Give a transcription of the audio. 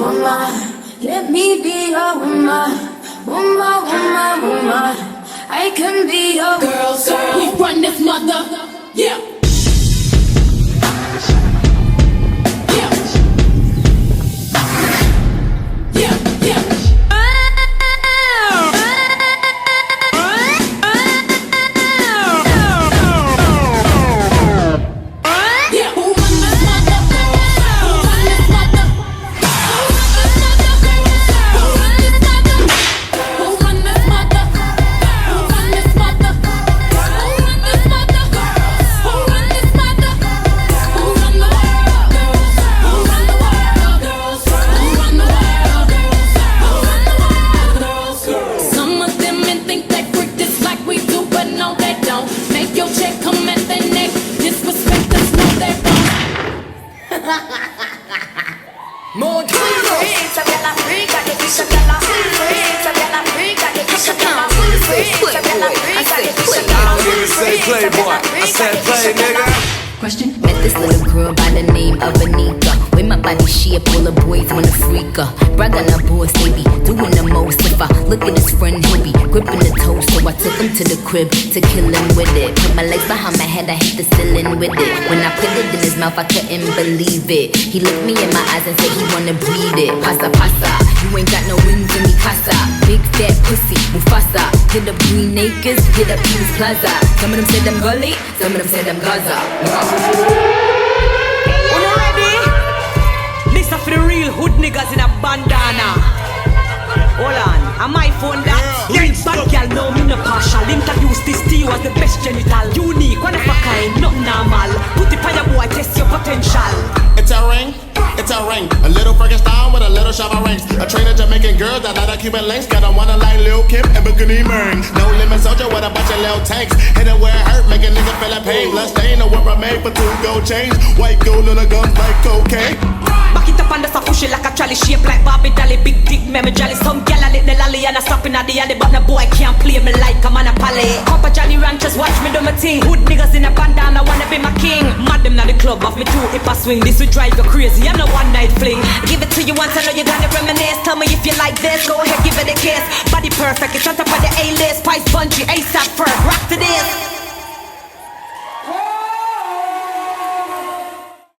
woman. Let me be your woman. Woman, woman, woman. I can be your girl, girl. We run this mother, yeah. Question. Met this little girl by the name of Anika. With my body shape, all the boys wanna freak her. Brag on her boys, they be doing the most. If I look at his friend, he'll be gripping the toes. So I took him to the crib to kill him with it. Put my legs behind my head, I hit the ceiling with it. When I put it in his mouth, I couldn't believe it. He looked me in my eyes and said he wanna breathe it. Pasa, pasa, you ain't got no wings in me, casa. Big fat pussy, Mufasa. Hit up Green Acres, hit up King's Plaza. Some of them said I'm gully, some of them said I'm Gaza. Una ready? This is for the real hood niggas in a bandana. Hold on, am I phone that? Real bad girl, no me no partial. Introduce this to you as the best genital. Unique, one of a kind, not normal. Put it on your boy, test your potential. It's a ring, it's a ring. A little Frankenstein with a little shove of rings. A train of Jamaican girls that like Cuban links. Got a wanna like Lil Kim and Bikini Ming. No limit soldier with a bunch of little tanks. Hit it where it hurt, make a nigga feel a pain. Blood stain or what remain for 2 gold chains. White gold on the guns like cocaine. Back it up and just push it like a trolley. Shape like Barbie Dolly. Big dick, me jolly. Some gal a lit the lolly and a stopping at the alley. But the boy can't play me like a man a pallet. Papa Johnny Ranchers watch me do my thing. Hood niggas in a bandana wanna be my king. Mad them na the club off me too if I swing. This will drive you crazy, I'm no one night fling. Give it to you once, I know you gotta reminisce. Tell me if you like this, go ahead, give it a kiss. Body perfect, it's on top of the A-list. Spice Bungee, ASAP first, rock to this.